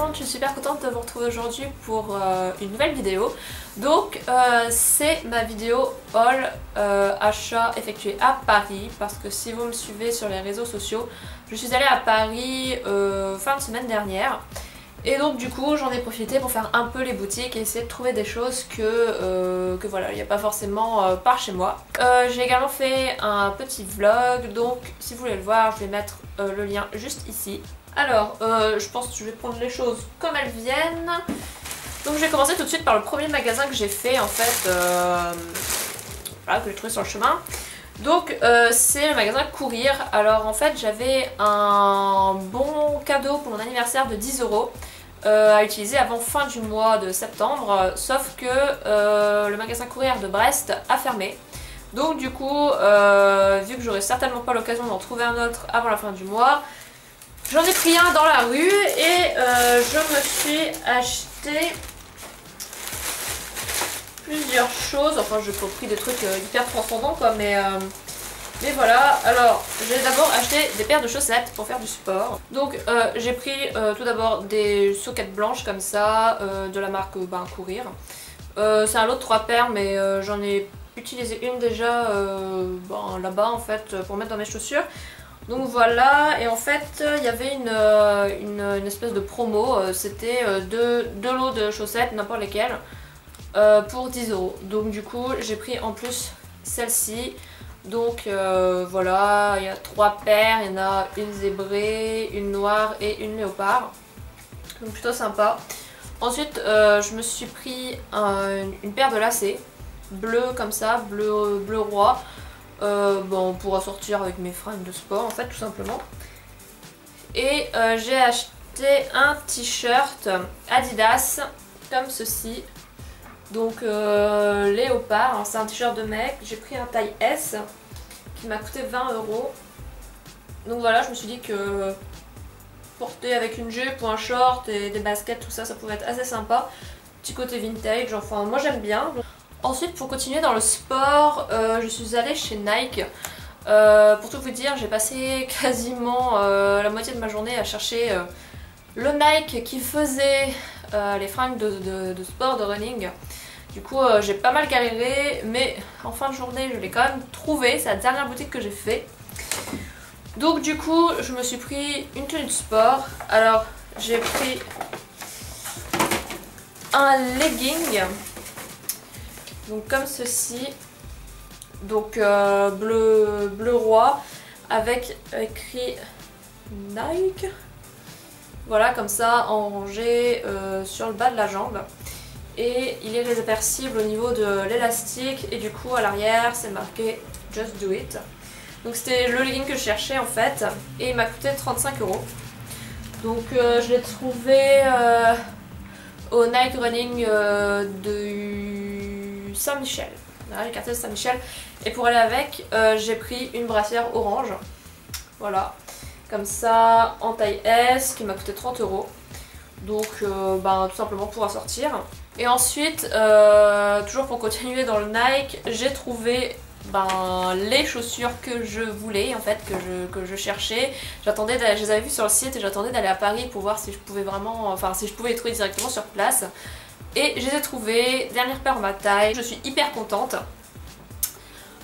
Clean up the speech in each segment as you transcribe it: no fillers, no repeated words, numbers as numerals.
monde, je suis super contente de vous retrouver aujourd'hui pour une nouvelle vidéo. Donc c'est ma vidéo haul achat effectué à Paris, parce que si vous me suivez sur les réseaux sociaux, je suis allée à Paris fin de semaine dernière. Et donc du coup j'en ai profité pour faire un peu les boutiques et essayer de trouver des choses que voilà, il n'y a pas forcément par chez moi. J'ai également fait un petit vlog, donc si vous voulez le voir, je vais mettre le lien juste ici. Alors, je pense que je vais prendre les choses comme elles viennent. Donc je vais commencer tout de suite par le premier magasin que j'ai fait en fait, voilà, que j'ai trouvé sur le chemin. Donc c'est le magasin Courir. Alors en fait j'avais un bon cadeau pour mon anniversaire de 10 € à utiliser avant fin du mois de septembre, sauf que le magasin Courir de Brest a fermé. Donc du coup, vu que j'aurai certainement pas l'occasion d'en trouver un autre avant la fin du mois, j'en ai pris un dans la rue et je me suis acheté plusieurs choses. Enfin, j'ai pas pris des trucs hyper transcendants quoi, mais voilà. Alors, j'ai d'abord acheté des paires de chaussettes pour faire du sport. Donc, j'ai pris tout d'abord des soquettes blanches comme ça, de la marque Courir. C'est un lot de 3 paires, mais j'en ai utilisé une déjà là-bas en fait pour mettre dans mes chaussures. Donc voilà, et en fait il y avait une espèce de promo, c'était deux lots de chaussettes, n'importe lesquelles, pour 10 €. Donc du coup j'ai pris en plus celle-ci. Donc voilà, il y a 3 paires, il y en a une zébrée, une noire et une léopard. Donc plutôt sympa. Ensuite je me suis pris une paire de lacets, bleu comme ça, bleu roi. On pourra sortir avec mes fringues de sport en fait tout simplement. Et j'ai acheté un t-shirt Adidas comme ceci. Donc léopard, c'est un t-shirt de mec, j'ai pris un taille S qui m'a coûté 20 €. Donc voilà, je me suis dit que porter avec une jupe ou un short et des baskets, tout ça, ça pouvait être assez sympa. Petit côté vintage, enfin moi j'aime bien. Ensuite, pour continuer dans le sport, je suis allée chez Nike. Pour tout vous dire, j'ai passé quasiment la moitié de ma journée à chercher le Nike qui faisait les fringues de sport, de running. Du coup, j'ai pas mal galéré, mais en fin de journée, je l'ai quand même trouvé. C'est la dernière boutique que j'ai fait. Donc du coup, je me suis pris une tenue de sport. Alors, j'ai pris un legging. Donc comme ceci, donc bleu roi avec écrit Nike, voilà comme ça en rangée sur le bas de la jambe, et il est réversible au niveau de l'élastique et du coup à l'arrière c'est marqué Just Do It. Donc c'était le legging que je cherchais en fait et il m'a coûté 35 €. Donc je l'ai trouvé au Nike Running de Saint-Michel, le quartier de Saint-Michel. Et pour aller avec, j'ai pris une brassière orange, voilà, comme ça, en taille S, qui m'a coûté 30 €. Donc tout simplement pour assortir. Et ensuite, toujours pour continuer dans le Nike, j'ai trouvé les chaussures que je voulais en fait, que je cherchais. Je les avais vues sur le site et j'attendais d'aller à Paris pour voir si je pouvais vraiment, si je pouvais les trouver directement sur place. Et je les ai trouvées, dernière paire en ma taille, je suis hyper contente.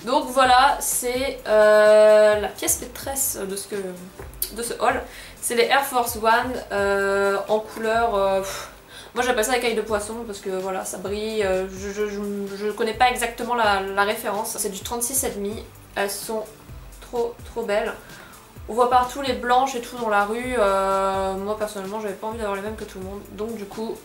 Donc voilà, c'est la pièce maîtresse de ce haul. C'est les Air Force One en couleur, moi j'appelle ça écaille de poisson parce que voilà, ça brille. Je connais pas exactement la référence. C'est du 36,5, elles sont trop belles. On voit partout les blanches et tout dans la rue. Moi personnellement j'avais pas envie d'avoir les mêmes que tout le monde. Donc du coup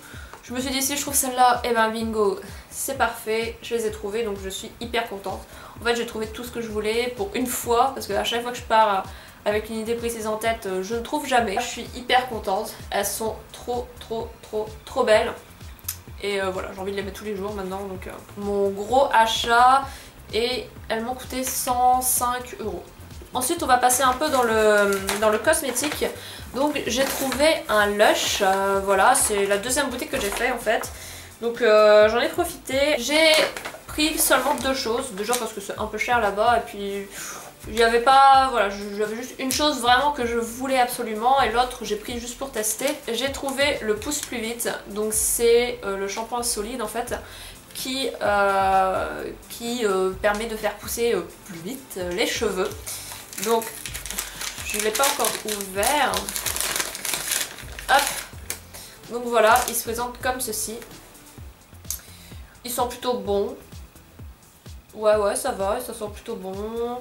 je me suis dit si je trouve celle-là, et bingo, c'est parfait, je les ai trouvées, donc je suis hyper contente. En fait j'ai trouvé tout ce que je voulais pour une fois, parce qu'à chaque fois que je pars avec une idée précise en tête, je ne trouve jamais. Je suis hyper contente, elles sont trop belles. Et voilà, j'ai envie de les mettre tous les jours maintenant, donc mon gros achat, et elles m'ont coûté 105 €. Ensuite on va passer un peu dans le cosmétique. Donc j'ai trouvé un Lush, voilà, c'est la deuxième boutique que j'ai fait en fait. Donc j'en ai profité. J'ai pris seulement 2 choses, déjà parce que c'est un peu cher là-bas et puis J'avais pas, voilà, j'avais juste une chose vraiment que je voulais absolument et l'autre j'ai pris juste pour tester. J'ai trouvé le pousse plus vite, donc c'est le shampoing solide en fait qui permet de faire pousser plus vite les cheveux. Donc je ne l'ai pas encore ouvert. Hop. Donc voilà, ils se présentent comme ceci. Ils sont plutôt bons. Ouais, ça va, ça sent plutôt bon.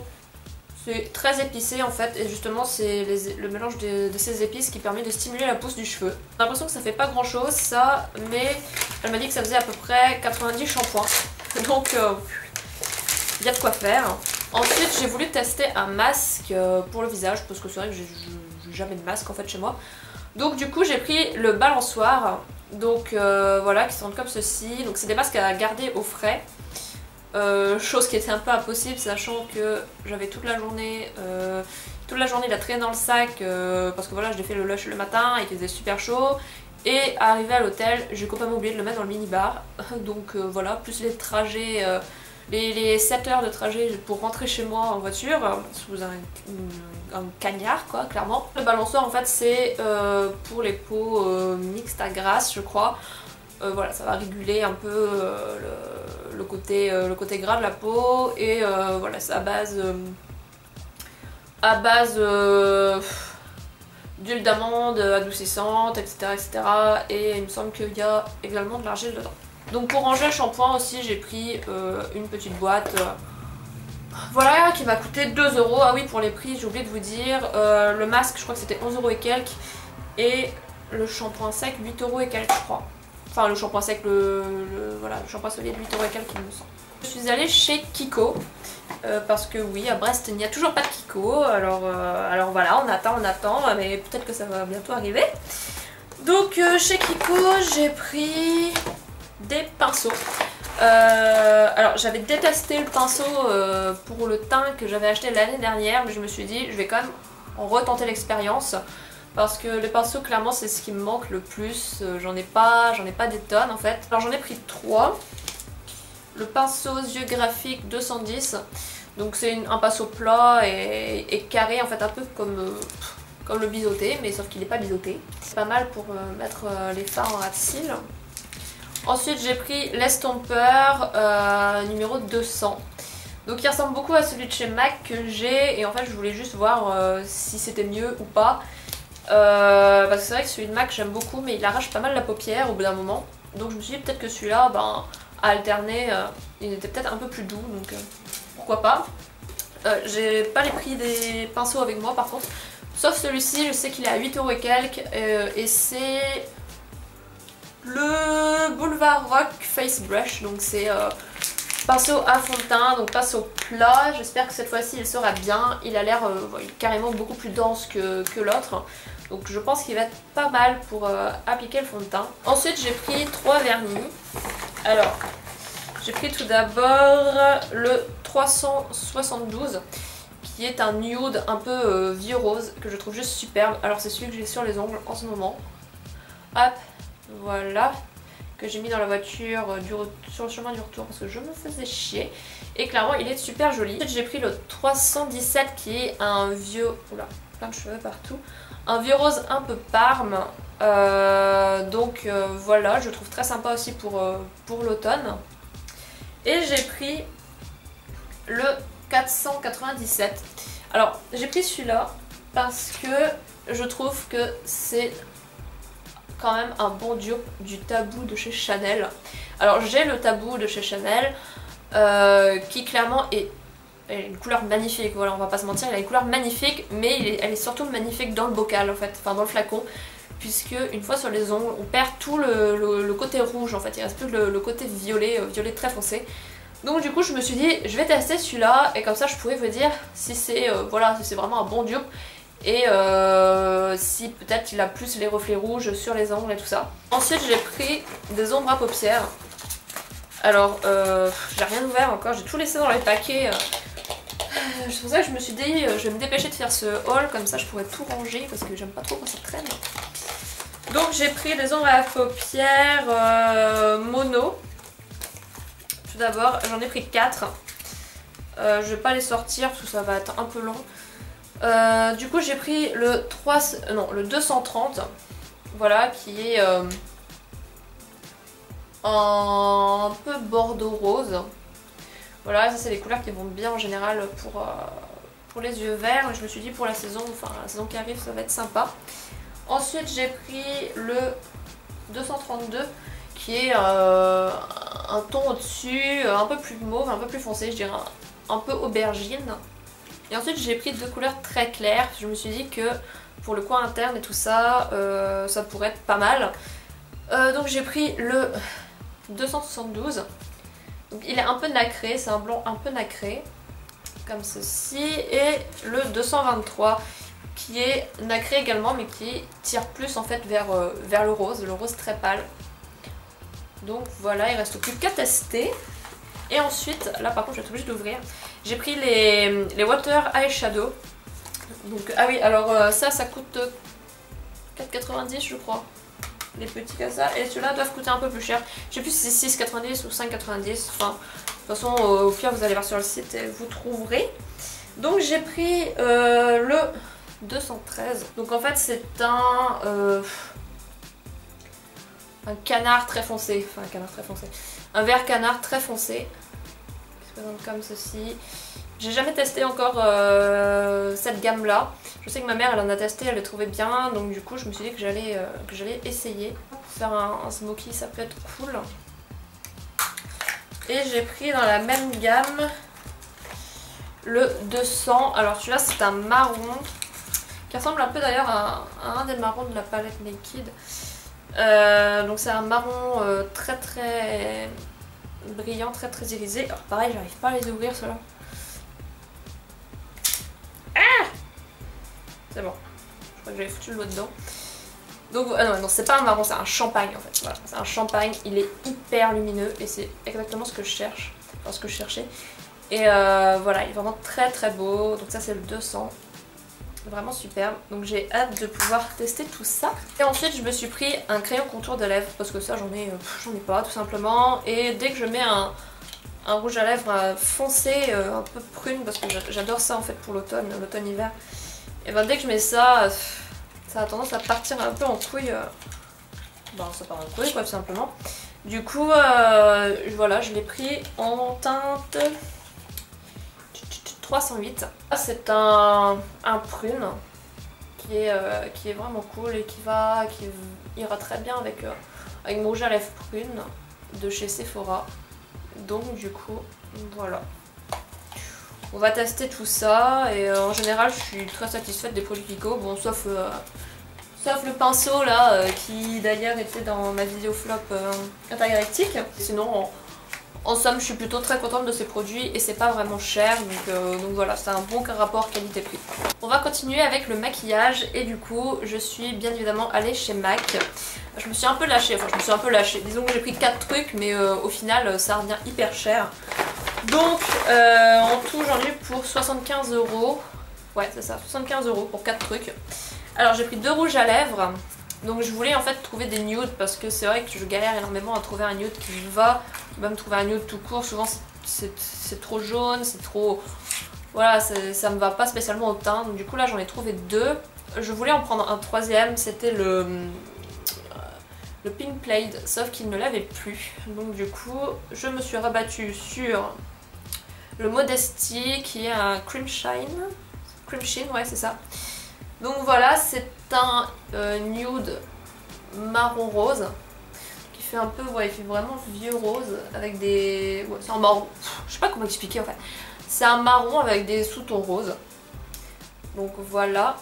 C'est très épicé en fait, et justement c'est le mélange de ces épices qui permet de stimuler la pousse du cheveu. J'ai l'impression que ça fait pas grand chose ça, mais elle m'a dit que ça faisait à peu près 90 shampoings. Donc il y a de quoi faire. Ensuite j'ai voulu tester un masque pour le visage, parce que c'est vrai que j'ai jamais de masque en fait chez moi. Donc du coup j'ai pris le balançoire, donc voilà, qui sont comme ceci. Donc c'est des masques à garder au frais. Chose qui était un peu impossible, sachant que j'avais toute la journée il a traîné dans le sac parce que voilà, je l'ai fait le lush le matin et qu'il faisait super chaud, et arrivé à l'hôtel j'ai complètement oublié de le mettre dans le minibar. Donc voilà, plus les trajets, les 7 heures de trajet pour rentrer chez moi en voiture sous un cagnard quoi, clairement. Le balançoire en fait c'est pour les peaux mixtes à grasse je crois. Voilà, ça va réguler un peu le côté gras de la peau, et voilà, c'est à base d'huile d'amande adoucissante, etc. Et il me semble qu'il y a également de l'argile dedans. Donc pour ranger le shampoing aussi, j'ai pris une petite boîte. Voilà, qui m'a coûté 2 €. Ah oui, pour les prix, j'ai oublié de vous dire. Le masque, je crois que c'était 11 € et quelques. Et le shampoing sec, 8 € et quelques, je crois. Enfin le shampoing sec, voilà, le shampoing solide 8 € et quelques il me semble. Je suis allée chez Kiko parce que oui, à Brest il n'y a toujours pas de Kiko, alors voilà, on attend, mais peut-être que ça va bientôt arriver. Donc chez Kiko j'ai pris des pinceaux. Alors j'avais détesté le pinceau pour le teint que j'avais acheté l'année dernière, mais je me suis dit je vais quand même retenter l'expérience. Parce que les pinceaux clairement c'est ce qui me manque le plus, j'en ai pas des tonnes en fait. Alors j'en ai pris 3. Le pinceau yeux graphique 210, donc c'est un pinceau plat et carré en fait, un peu comme le biseauté, mais sauf qu'il n'est pas biseauté. C'est pas mal pour mettre les fards en ras de cils. Ensuite j'ai pris l'estompeur numéro 200. Donc il ressemble beaucoup à celui de chez MAC que j'ai, et en fait je voulais juste voir si c'était mieux ou pas. Parce que c'est vrai que celui de MAC j'aime beaucoup, mais il arrache pas mal la paupière au bout d'un moment. Donc je me suis dit peut-être que celui-là, à alterner, il était peut-être un peu plus doux, donc pourquoi pas. J'ai pas les prix des pinceaux avec moi par contre. Sauf celui-ci, je sais qu'il est à 8 € et quelques, et c'est le Boulevard Rock Face Brush, donc c'est pinceau à fond de teint, donc pinceau plat. J'espère que cette fois-ci il sera bien. Il a l'air carrément beaucoup plus dense que l'autre. Donc je pense qu'il va être pas mal pour appliquer le fond de teint. Ensuite j'ai pris 3 vernis. Alors j'ai pris tout d'abord le 372 qui est un nude un peu vieux rose que je trouve juste superbe. Alors c'est celui que j'ai sur les ongles en ce moment. Hop, voilà, que j'ai mis dans la voiture sur le chemin du retour parce que je me faisais chier. Et clairement il est super joli. Ensuite j'ai pris le 317 qui est un vieux... Oula, plein de cheveux partout. Un vieux rose un peu parme. Voilà, je trouve très sympa aussi pour l'automne. Et j'ai pris le 497. Alors j'ai pris celui-là parce que je trouve que c'est quand même un bon dupe du tabou de chez Chanel. Alors j'ai le tabou de chez Chanel qui clairement est une couleur magnifique, voilà, on va pas se mentir, il a une couleur magnifique, mais elle est surtout magnifique dans le bocal en fait, enfin dans le flacon, puisque une fois sur les ongles on perd tout le côté rouge en fait, il reste plus le côté violet, violet très foncé. Donc du coup je me suis dit je vais tester celui-là et comme ça je pourrais vous dire si c'est voilà, si c'est vraiment un bon dupe et si peut-être il a plus les reflets rouges sur les ongles et tout ça. Ensuite j'ai pris des ombres à paupières. Alors j'ai rien ouvert encore, j'ai tout laissé dans les paquets. C'est pour ça que je me suis dit je vais me dépêcher de faire ce haul, comme ça je pourrais tout ranger parce que j'aime pas trop quand ça traîne. Donc j'ai pris des ombres à paupières mono. Tout d'abord j'en ai pris 4. Je vais pas les sortir parce que ça va être un peu long. Du coup j'ai pris le 230, voilà, qui est un peu bordeaux rose. Voilà, ça c'est les couleurs qui vont bien en général pour les yeux verts. Je me suis dit pour la saison qui arrive ça va être sympa. Ensuite j'ai pris le 232 qui est un ton au-dessus, un peu plus mauve, un peu plus foncé, je dirais un peu aubergine. Et ensuite j'ai pris deux couleurs très claires. Je me suis dit que pour le coin interne et tout ça, ça pourrait être pas mal. Donc j'ai pris le 272. Donc il est un peu nacré, c'est un blanc un peu nacré, comme ceci. Et le 223 qui est nacré également, mais qui tire plus en fait vers le rose très pâle. Donc voilà, il reste plus qu'à tester. Et ensuite, là par contre je vais être obligée d'ouvrir. J'ai pris les Water Eyeshadow. Donc, ah oui, alors ça coûte 4,90 je crois. Les petits comme ça. Et ceux-là doivent coûter un peu plus cher. Je sais plus si c'est 6,90 ou 5,90. Enfin, de toute façon, au pire vous allez voir sur le site et vous trouverez. Donc j'ai pris le 213. Donc en fait c'est un canard très foncé. Enfin un canard très foncé. Un vert canard très foncé. Qui se présente comme ceci. J'ai jamais testé encore cette gamme là. Je sais que ma mère elle en a testé, elle les trouvait bien. Donc du coup je me suis dit que j'allais essayer. Pour faire un smoky ça peut être cool. Et j'ai pris dans la même gamme le 200. Alors celui-là c'est un marron. Qui ressemble un peu d'ailleurs à un des marrons de la palette Naked. Donc c'est un marron très très brillant, très très irisé. Alors pareil j'arrive pas à les ouvrir ceux-là. Ah, c'est bon, je crois que j'avais foutu le doigt dedans. Donc non c'est pas un marron, c'est un champagne en fait. Voilà, c'est un champagne, il est hyper lumineux et c'est exactement ce que je cherche, enfin ce que je cherchais. Et voilà, il est vraiment très très beau. Donc ça c'est le 200. Vraiment superbe, donc j'ai hâte de pouvoir tester tout ça. Et ensuite je me suis pris un crayon contour de lèvres parce que ça j'en ai pas tout simplement. Et dès que je mets un rouge à lèvres foncé, un peu prune, parce que j'adore ça en fait pour l'automne-hiver, et ben dès que je mets ça, ça a tendance à partir un peu en couille. Ça part en couille quoi tout simplement. Du coup voilà, je l'ai pris en teinte 308. C'est un prune qui est vraiment cool et qui ira très bien avec mon rouge à lèvres prune de chez Sephora. Donc du coup voilà, on va tester tout ça. Et en général je suis très satisfaite des produits Kiko, bon sauf le pinceau là qui d'ailleurs était dans ma vidéo flop intergalactique. Sinon en somme, je suis plutôt très contente de ces produits et c'est pas vraiment cher, donc voilà, c'est un bon rapport qualité-prix. On va continuer avec le maquillage et du coup, je suis bien évidemment allée chez MAC. Je me suis un peu lâchée, disons que j'ai pris 4 trucs, mais au final, ça revient hyper cher. Donc, en tout, j'en ai eu pour 75 €. Ouais, c'est ça, 75 € pour 4 trucs. Alors, j'ai pris 2 rouges à lèvres. Donc je voulais en fait trouver des nudes parce que c'est vrai que je galère énormément à trouver un nude qui va. Même trouver un nude tout court, souvent c'est trop jaune, c'est trop... Voilà, ça me va pas spécialement au teint. Donc du coup là j'en ai trouvé 2. Je voulais en prendre un troisième, c'était le Pink Plaid, sauf qu'il ne l'avait plus. Donc du coup je me suis rabattue sur le Modesty qui est un Cream Shine. Cream Sheen, ouais c'est ça. Donc voilà, c'est un nude marron rose qui fait un peu, ouais, il fait vraiment vieux rose avec des... Ouais, c'est un marron, je sais pas comment expliquer en fait. C'est un marron avec des sous-tons roses. Donc voilà,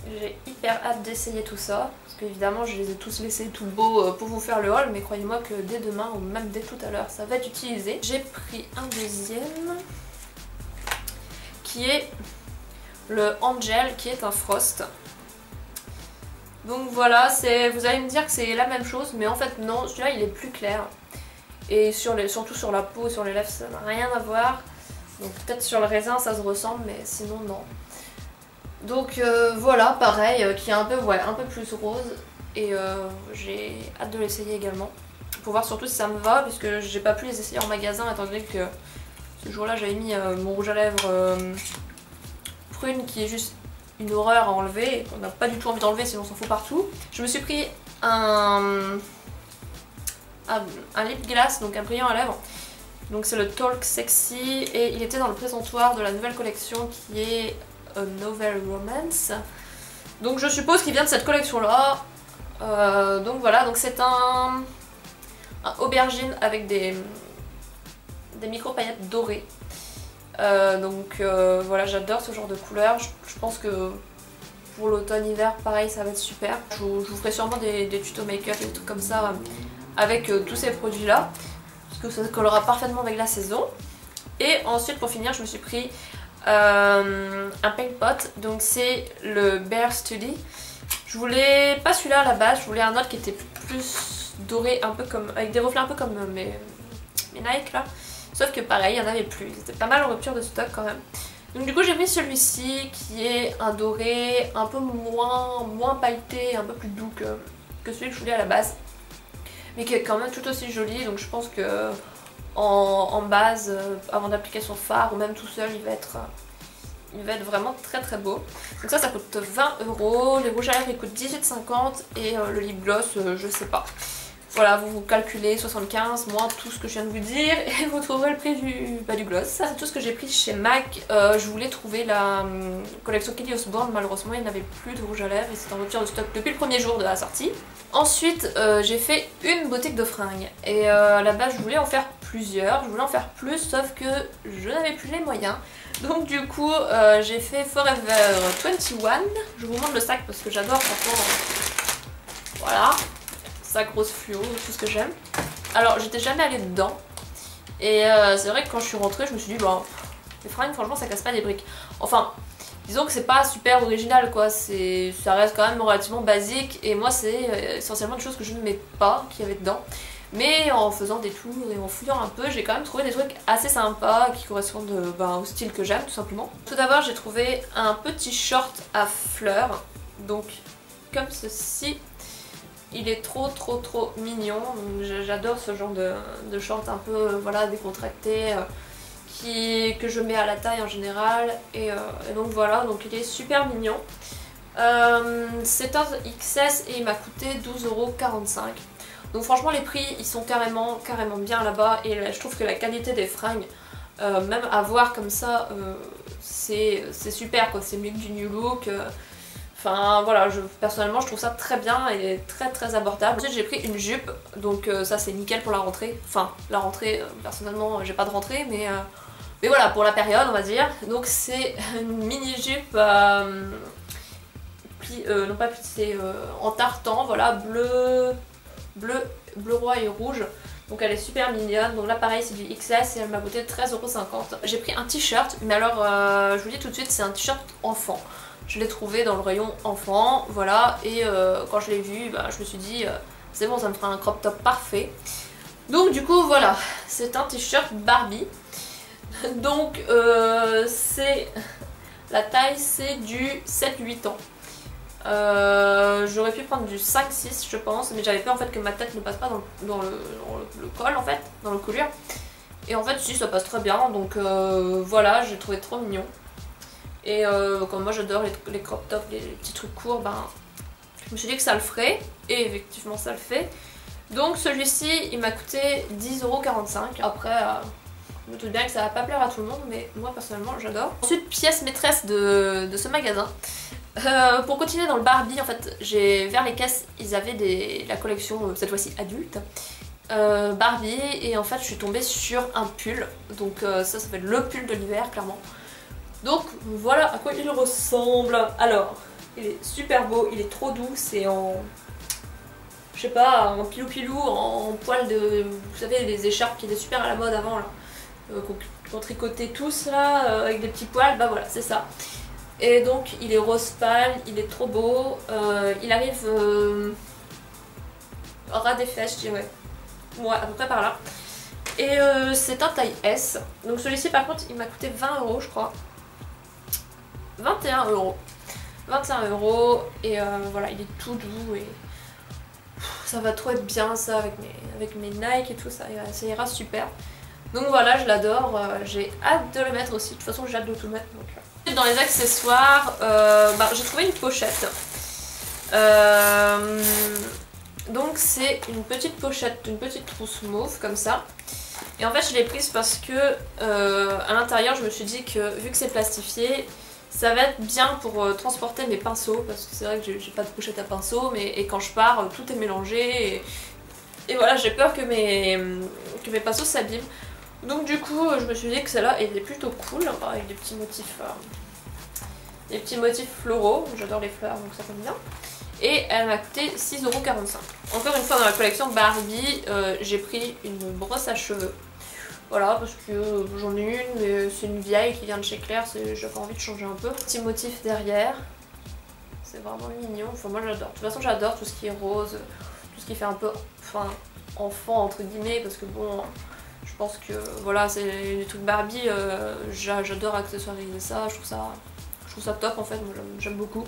j'ai hyper hâte d'essayer tout ça. Parce qu'évidemment je les ai tous laissés tout beaux pour vous faire le haul, mais croyez-moi que dès demain ou même dès tout à l'heure ça va être utilisé. J'ai pris un deuxième qui est le Angel qui est un Frost. Donc voilà, vous allez me dire que c'est la même chose, mais en fait non, celui-là il est plus clair. Et surtout sur la peau, sur les lèvres, ça n'a rien à voir. Donc peut-être sur le raisin ça se ressemble, mais sinon non. Donc voilà, pareil, qui est un peu plus rose. Et j'ai hâte de l'essayer également. Pour voir surtout si ça me va, puisque j'ai pas pu les essayer en magasin étant donné que Ce jour-là j'avais mis mon rouge à lèvres prune qui est juste une horreur à enlever, et qu'on n'a pas du tout envie d'enlever sinon on s'en fout partout. Je me suis pris un lip gloss, donc un brillant à lèvres. Donc c'est le Talk Sexy et il était dans le présentoir de la nouvelle collection qui est A Novel Romance. Donc je suppose qu'il vient de cette collection là. Donc voilà, donc c'est un aubergine avec des micro paillettes dorées. Voilà, j'adore ce genre de couleur. Je pense que pour l'automne-hiver, pareil, ça va être super. Je vous ferai sûrement des tutos make-up et des trucs comme ça avec tous ces produits là. Parce que ça collera parfaitement avec la saison. Et ensuite, pour finir, je me suis pris un paint pot. Donc c'est le Bare Study. Je voulais pas celui-là à la base, je voulais un autre qui était plus doré, un peu comme, avec des reflets un peu comme mes Nike là. Sauf que pareil, il n'y en avait plus. C'était pas mal en rupture de stock quand même. Donc du coup j'ai pris celui-ci qui est un doré un peu moins pailleté, un peu plus doux que celui que je voulais à la base. Mais qui est quand même tout aussi joli, donc je pense que en base, avant d'appliquer son fard ou même tout seul, il va être vraiment très très beau. Donc ça coûte 20 €, les rouges à lèvres ils coûtent 18,50 et le lip gloss je sais pas. Voilà, vous calculez 75 moins tout ce que je viens de vous dire et vous trouverez le prix du gloss. Ça c'est tout ce que j'ai pris chez MAC. Je voulais trouver la collection Kelly Osbourne, malheureusement il n'avait plus de rouge à lèvres et c'est en rupture de stock depuis le premier jour de la sortie. Ensuite j'ai fait une boutique de fringues et à la base je voulais en faire plusieurs, je voulais en faire plus sauf que je n'avais plus les moyens. Donc du coup j'ai fait Forever 21. Je vous montre le sac parce que j'adore franchement. Voilà. Sac rose fluo, tout ce que j'aime. Alors j'étais jamais allée dedans. Et c'est vrai que quand je suis rentrée je me suis dit bah les fringues franchement ça casse pas des briques. Enfin disons que c'est pas super original quoi, ça reste quand même relativement basique. Et moi c'est essentiellement des choses que je ne mets pas qu'il y avait dedans. Mais en faisant des tours et en fouillant un peu, j'ai quand même trouvé des trucs assez sympas qui correspondent au style que j'aime tout simplement. Tout d'abord j'ai trouvé un petit short à fleurs, donc comme ceci. Il est trop mignon, j'adore ce genre de short un peu voilà, décontracté que je mets à la taille en général et donc voilà, donc il est super mignon. C'est un XS et il m'a coûté 12,45 €. Donc franchement les prix ils sont carrément bien là-bas et là, je trouve que la qualité des fringues, même à voir comme ça, c'est super quoi, c'est mieux que du New Look. Enfin voilà, personnellement je trouve ça très bien et très abordable. Ensuite j'ai pris une jupe, donc ça c'est nickel pour la rentrée. Enfin la rentrée, personnellement j'ai pas de rentrée mais voilà pour la période on va dire. Donc c'est une mini jupe non pas plissée, en tartan, voilà, bleu, roi et rouge. Donc elle est super mignonne, donc là pareil c'est du XS et elle m'a coûté 13,50 €. J'ai pris un t-shirt, mais alors je vous dis tout de suite c'est un t-shirt enfant. Je l'ai trouvé dans le rayon enfant, voilà, et quand je l'ai vu, bah, je me suis dit c'est bon ça me fera un crop top parfait. Donc du coup voilà, c'est un t-shirt Barbie. Donc la taille c'est du 7-8 ans. J'aurais pu prendre du 5-6 je pense, mais j'avais peur en fait que ma tête ne passe pas dans le col en fait, dans le collier. Et en fait si ça passe très bien, donc voilà, j'ai trouvé trop mignon. Et comme moi j'adore les crop tops, les petits trucs courts, ben je me suis dit que ça le ferait, et effectivement ça le fait. Donc celui-ci il m'a coûté 10,45 €. Après je me doute bien que ça va pas plaire à tout le monde, mais moi personnellement j'adore. Ensuite pièce maîtresse de ce magasin. Pour continuer dans le Barbie, en fait, vers les caisses, ils avaient la collection, cette fois-ci adulte, Barbie, et en fait je suis tombée sur un pull, donc ça fait le pull de l'hiver clairement. Donc voilà à quoi il ressemble. Alors, il est super beau, il est trop doux, c'est en, je sais pas, en pilou-pilou, en poil de, vous savez, les écharpes qui étaient super à la mode avant là, qu'on tricotait tous là, avec des petits poils, bah voilà, c'est ça. Et donc il est rose pâle, il est trop beau, il arrive ras des fesses je dirais, ouais à peu près par là. Et c'est un taille S, donc celui-ci par contre il m'a coûté 20 € je crois, 21 €. 21 € et voilà il est tout doux et ça va trop être bien ça avec mes Nike et tout ça ira super. Donc voilà, je l'adore, j'ai hâte de le mettre aussi, de toute façon j'ai hâte de tout mettre. Donc. Dans les accessoires, j'ai trouvé une pochette. Donc c'est une petite pochette, une petite trousse mauve comme ça. Et en fait je l'ai prise parce que à l'intérieur je me suis dit que vu que c'est plastifié, ça va être bien pour transporter mes pinceaux, parce que c'est vrai que j'ai pas de pochette à pinceau, et quand je pars tout est mélangé et voilà, j'ai peur que mes pinceaux s'abîment. Donc du coup je me suis dit que celle-là elle est plutôt cool, avec des petits motifs floraux, j'adore les fleurs donc ça tombe bien. Et elle m'a coûté 6,45 €. Encore une fois dans la collection Barbie, j'ai pris une brosse à cheveux. Voilà, parce que j'en ai une, mais c'est une vieille qui vient de chez Claire, j'avais envie de changer un peu. Petit motif derrière, c'est vraiment mignon, enfin moi j'adore. De toute façon j'adore tout ce qui est rose, tout ce qui fait un peu enfant entre guillemets, parce que bon, je pense que voilà, c'est des trucs Barbie, j'adore accessoiriser ça, je trouve ça top en fait, moi j'aime beaucoup.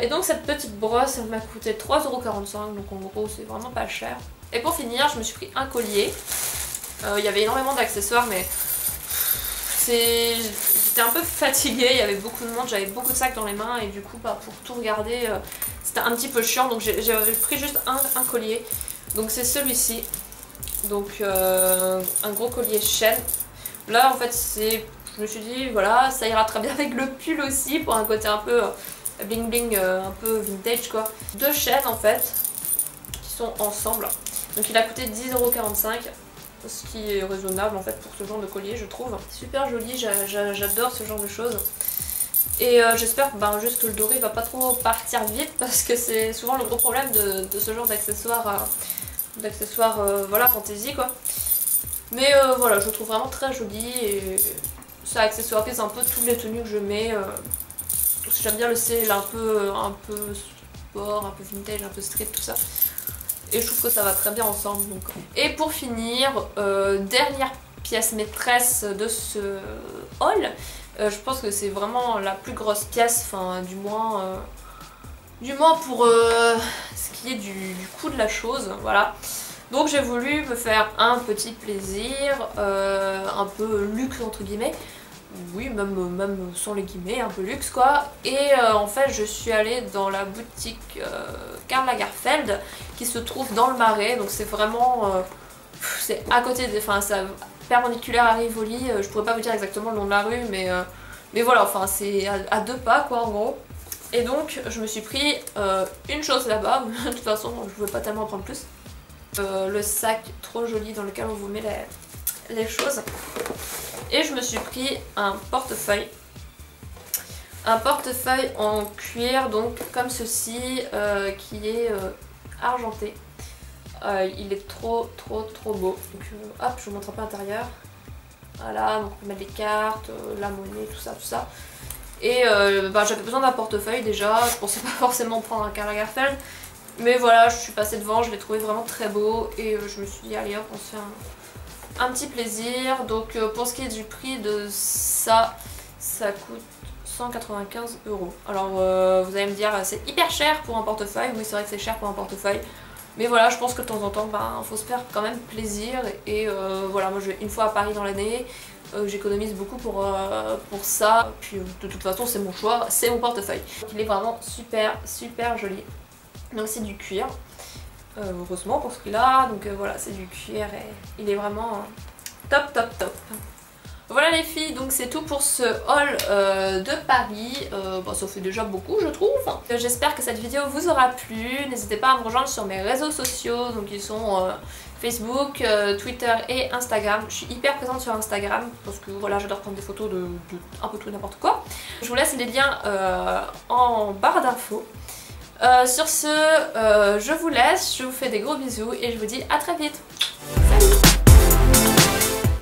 Et donc cette petite brosse elle m'a coûté 3,45 €, donc en gros c'est vraiment pas cher. Et pour finir je me suis pris un collier. Il y avait énormément d'accessoires mais j'étais un peu fatiguée, il y avait beaucoup de monde, j'avais beaucoup de sacs dans les mains et du coup pour tout regarder c'était un petit peu chiant, donc j'avais pris juste un collier. Donc c'est celui-ci, donc un gros collier chaîne. Là en fait je me suis dit voilà, ça ira très bien avec le pull aussi pour un côté un peu bling bling, un peu vintage quoi. Deux chaînes en fait qui sont ensemble, donc il a coûté 10,45 €, ce qui est raisonnable en fait pour ce genre de collier je trouve. Super joli, j'adore ce genre de choses. Et j'espère juste que le doré va pas trop partir vite, parce que c'est souvent le gros problème de ce genre d'accessoires voilà, fantasy quoi. Mais voilà, je le trouve vraiment très joli et ça accessoirise un peu toutes les tenues que je mets. J'aime bien le style un peu sport, un peu vintage, un peu street, tout ça. Et je trouve que ça va très bien ensemble. Donc. Et pour finir, dernière pièce maîtresse de ce haul. Je pense que c'est vraiment la plus grosse pièce, enfin du moins pour ce qui est du coût de la chose, voilà. Donc j'ai voulu me faire un petit plaisir, un peu luxe entre guillemets. Oui, même sans les guillemets, un peu luxe quoi. Et en fait je suis allée dans la boutique Karl Lagerfeld qui se trouve dans le Marais. Donc c'est vraiment, c'est à côté des, enfin ça perpendiculaire à Rivoli. Je pourrais pas vous dire exactement le nom de la rue, mais voilà, enfin c'est à deux pas quoi en gros. Et donc je me suis pris une chose là-bas. De toute façon je ne pouvais pas tellement en prendre plus. Le sac trop joli dans lequel on vous met les choses. Et je me suis pris un portefeuille. Un portefeuille en cuir, donc comme ceci, qui est argenté. Il est trop beau. Donc hop, je vous montre un peu l'intérieur. Voilà, donc on peut mettre des cartes, la monnaie, tout ça. Et j'avais besoin d'un portefeuille déjà. Je pensais pas forcément prendre un Karl Lagerfeld. Mais voilà, je suis passée devant, je l'ai trouvé vraiment très beau. Et je me suis dit, allez hop, on se fait un petit plaisir. Donc pour ce qui est du prix de ça, ça coûte 195 €. Alors vous allez me dire c'est hyper cher pour un portefeuille. Oui, c'est vrai que c'est cher pour un portefeuille, mais voilà, je pense que de temps en temps faut se faire quand même plaisir. Et voilà, moi je vais une fois à Paris dans l'année, j'économise beaucoup pour ça. Puis de toute façon c'est mon choix, c'est mon portefeuille. Donc, il est vraiment super joli. Donc c'est du cuir. Heureusement pour ce prix-là, donc voilà, c'est du cuir et il est vraiment top. Voilà les filles, donc c'est tout pour ce haul de Paris. Ça fait déjà beaucoup je trouve. J'espère que cette vidéo vous aura plu. N'hésitez pas à me rejoindre sur mes réseaux sociaux, donc ils sont Facebook, Twitter et Instagram. Je suis hyper présente sur Instagram parce que voilà, j'adore prendre des photos de un peu tout et n'importe quoi. Je vous laisse les liens en barre d'infos. Sur ce, je vous laisse, je vous fais des gros bisous et je vous dis à très vite. Salut!